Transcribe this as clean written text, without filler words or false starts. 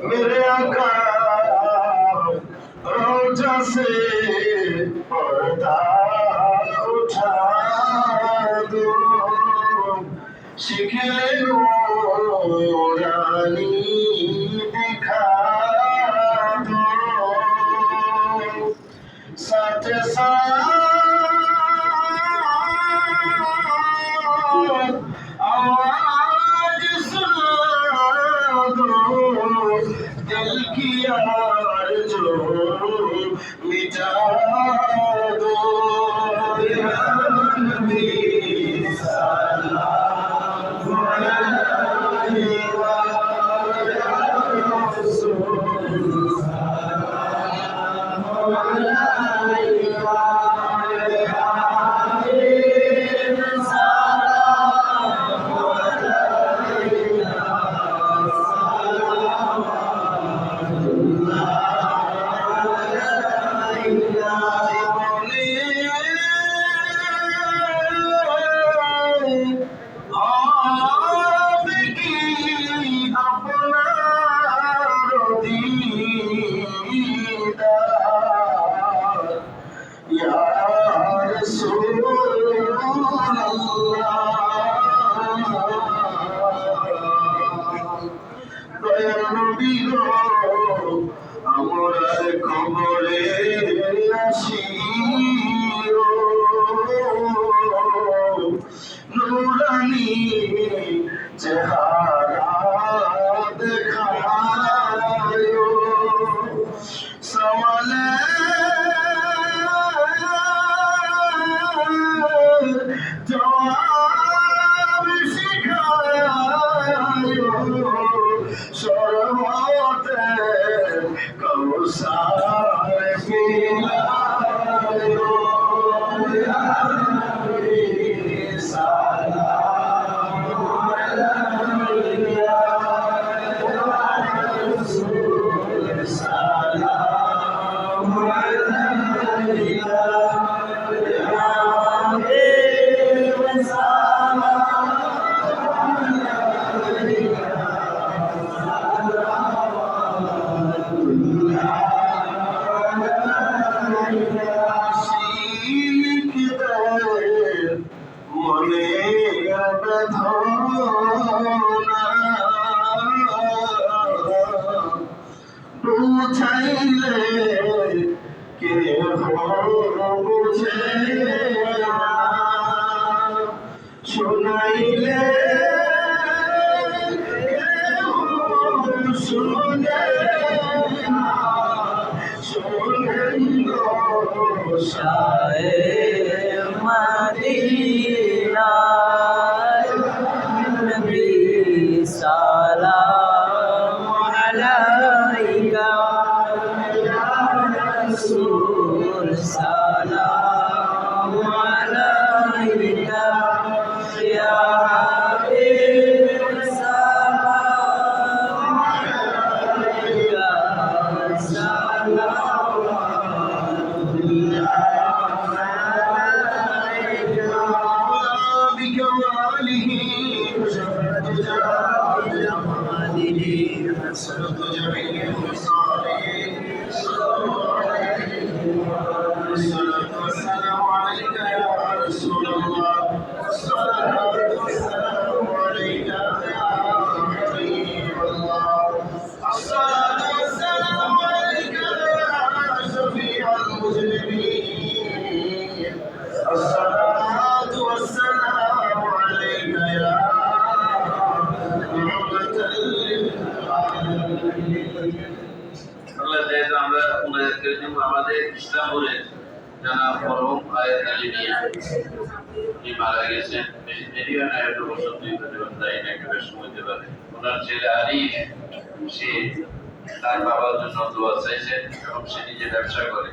मेरे आका रोजा से पर्दा उठा दो, शिकले नूरानी दिखा दो, साथ आवाज सुना दो, दिल की आरज़ू मिटा दो। या नबी सल्लल्लाहु अलैहि या रसूल सल्लल्लाहु अलैहि আমরা কবরে আসিও, নুরানি চেহারা দেখায়ো, সওয়ালে জবাব শিখায়ো, শরবতে কৌসার পিলায়ো। ইয়া নবী সাল্লাল্লাহু আলাইহি ইয়া রাসূল সাল্লাল্লাহু আলাইহি ইয়া হাবিব মনে বেদনা বুঝাইলে কেহ বুঝে না, শোনাইলে কেহ শুনে না, শোনেন গো শায়ে মদিনা। নবী সালামু আলাইকা ইয়া রাসূল সালামু আলাইকা ইয়া হাবিব সালামু আলাইকা সালামু আলাইকা بكماله وشرف جماله حسنة جميع خصاله صلى الله عليه الصلاة والسلام عليك يا رسول الله، الصلاة والسلام عليك يا حبيب الله، الصلاة والسلام عليك يا شفيع المذنبين، الصلاة والسلام عليك يا رحمة للعالمين। আল্লাহ যেহেতু আমরা আমাদের ইসলামপুরের জনাব মরহুম আয়েদ আলী মিয়া উনি মারা গেছেন, এরিয়া না একটু বছর 2 বছর তাই না একটা সময় হতে পারে। ওনার ছেলে আরিফ সে তার বাবার জন্য দোয়া চাইছেন এবং সে নিজে ব্যবসা করে।